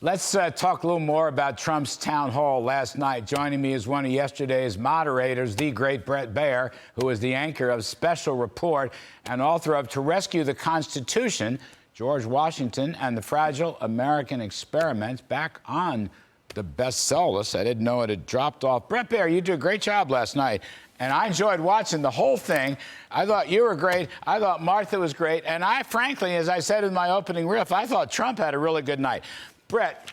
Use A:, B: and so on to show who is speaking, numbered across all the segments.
A: Let's talk a little more about Trump's town hall last night. Joining me is one of yesterday's moderators, the great Bret Baier, who is the anchor of Special Report and author of To Rescue the Constitution, George Washington and the Fragile American Experiment, back on the bestseller list. I didn't know it had dropped off. Bret Baier, you did a great job last night, and I enjoyed watching the whole thing. I thought you were great. I thought Martha was great. And I, frankly, as I said in my opening riff, I thought Trump had a really good night. Bret,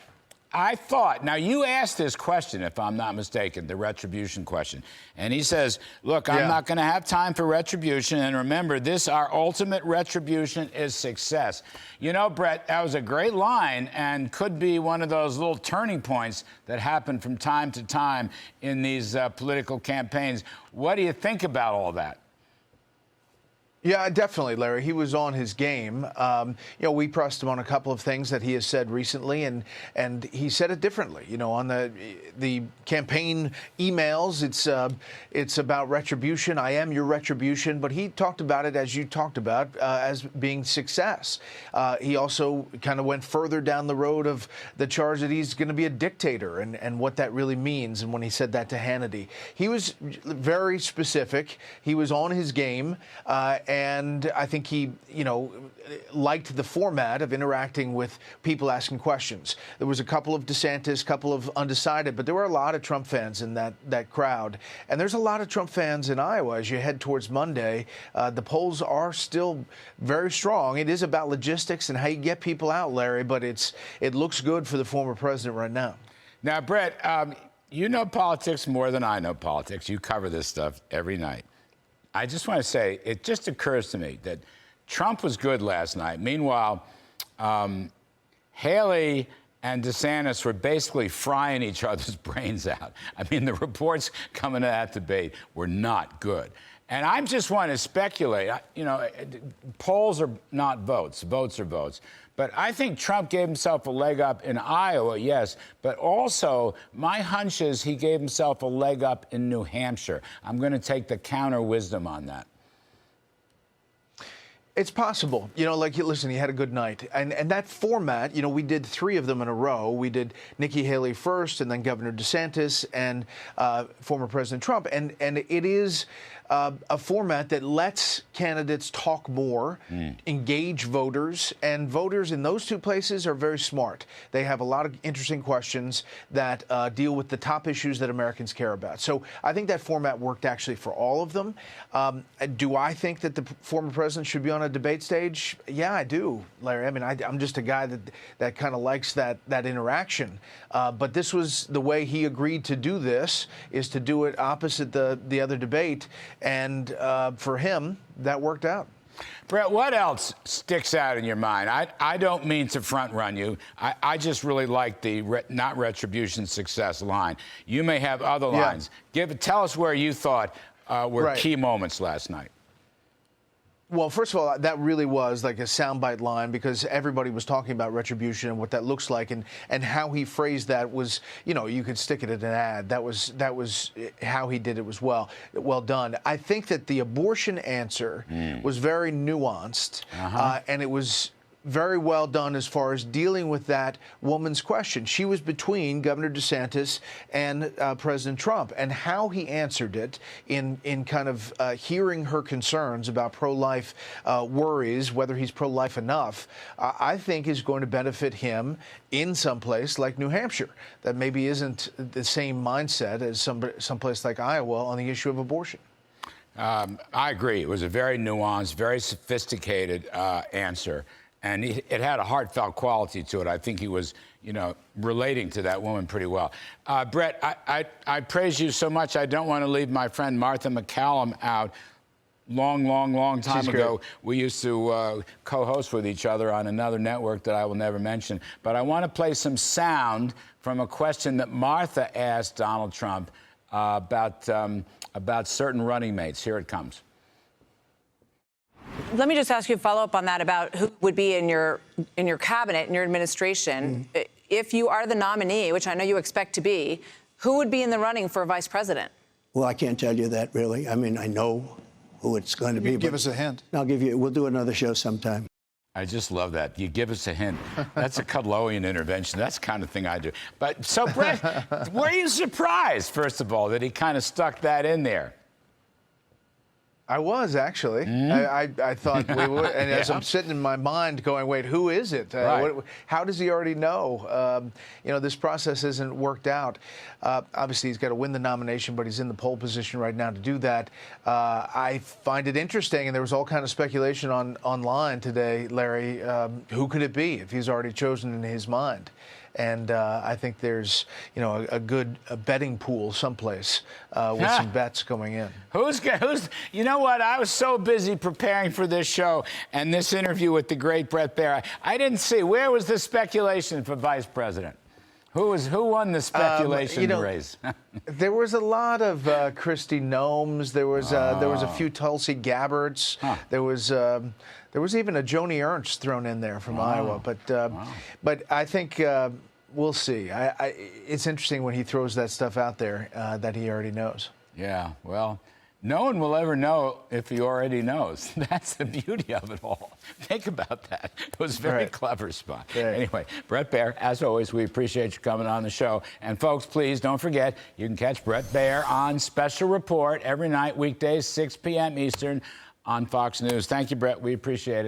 A: I thought, now you asked this question, if I'm not mistaken, the retribution question. And he says, look, I'm not going to have time for retribution. And remember, our ultimate retribution is success. You know, Bret, that was a great line and could be one of those little turning points that happen from time to time in these political campaigns. What do you think about all that?
B: Yeah, definitely, Larry. He was on his game. We pressed him on a couple of things that he has said recently, and he said it differently. You know, on the campaign emails, it's about retribution. I am your retribution. But he talked about it, as you talked about, as being success. He also kind of went further down the road of the charge that he's going to be a dictator and what that really means. And when he said that to Hannity, he was very specific. He was on his game. And I think he, liked the format of interacting with people asking questions. There was a couple of DeSantis, couple of undecided, but there were a lot of Trump fans in that crowd. And there's a lot of Trump fans in Iowa as you head towards Monday. The polls are still very strong. It is about logistics and how you get people out, Larry, but it looks good for the former president right now. Now,
A: Bret, you know politics more than I know politics. You cover this stuff every night. I just want to say, it just occurs to me that Trump was good last night. Meanwhile, Haley and DeSantis were basically frying each other's brains out. I mean, the reports coming to that debate were not good. And I just want to speculate. Polls are not votes. Votes are votes. But I think Trump gave himself a leg up in Iowa, yes. But also, my hunch is he gave himself a leg up in New Hampshire. I'm going to take the counter wisdom on that.
B: It's possible. Listen, he had a good night. And that format, we did 3 of them in a row. We did Nikki Haley first, and then Governor DeSantis, and former President Trump. And it is a format that lets candidates talk more, engage voters. And voters in those 2 places are very smart. They have a lot of interesting questions that deal with the top issues that Americans care about. So I think that format worked actually for all of them. Do I think that the former president should be on a debate stage? Yeah, I do, Larry. I mean, I'm just a guy that kind of likes that interaction. But this was the way he agreed to do this, is to do it opposite the other debate. And for him, that worked out.
A: Bret, what else sticks out in your mind? I don't mean to front run you. I just really like the not retribution, success line. You may have other lines. Tell us where you thought were key moments last night.
B: Well, first of all, that really was like a soundbite line, because everybody was talking about retribution and what that looks like, and how he phrased that was, you could stick it in an ad. That was how he did it was well done. I think that the abortion answer was very nuanced, and it was very well done as far as dealing with that woman's question. She was between Governor DeSantis and President Trump, and how he answered it in kind of hearing her concerns about pro-life worries, whether he's pro-life enough, I think is going to benefit him in some place like New Hampshire, that maybe isn't the same mindset as some place like Iowa on the issue of abortion.
A: I agree. It was a very nuanced, very sophisticated answer. And it had a heartfelt quality to it. I think he was, relating to that woman pretty well. Bret, I praise you so much. I don't want to leave my friend Martha McCallum out. Long time ago, we used to co-host with each other on another network that I will never mention. But I want to play some sound from a question that Martha asked Donald Trump about certain running mates. Here it comes.
C: Let me just ask you a follow-up on that about who would be in your cabinet, in your administration. If you are the nominee, which I know you expect to be, who would be in the running for vice president?
D: Well, I can't tell you that, really. I mean, I know who it's going to be.
B: Give us a hint.
D: I'll give you. We'll do another show sometime.
A: I just love that. You give us a hint. That's a Kudlowian intervention. That's the kind of thing I do. But so, Bret, were you surprised, first of all, that he kind of stuck that in there?
B: I was, actually. I thought we would. And as I'm sitting in my mind going, wait, who is it?
A: Right.
B: How does he already know? This process isn't worked out. Obviously, he's got to win the nomination, but he's in the pole position right now to do that. I find it interesting, and there was all kind of speculation online today, Larry, who could it be if he's already chosen in his mind? And I think there's, a good betting pool someplace with some bets going in.
A: Who's? You know what? I was so busy preparing for this show and this interview with the great Bret Baier. I didn't see, where was the speculation for vice president? Who won the speculation race?
B: There was a lot of Kristi Noems. There was a few Tulsi Gabbards. There was even a Joni Ernst thrown in there from Iowa. But I think we'll see. It's interesting when he throws that stuff out there that he already knows.
A: Yeah, well, no one will ever know if he already knows. That's the beauty of it all. Think about that. It was very clever, Spot.
B: Right.
A: Anyway, Bret Baier, as always, we appreciate you coming on the show. And folks, please don't forget, you can catch Bret Baier on Special Report every night, weekdays, 6 p.m. Eastern on Fox News. Thank you, Bret. We appreciate it.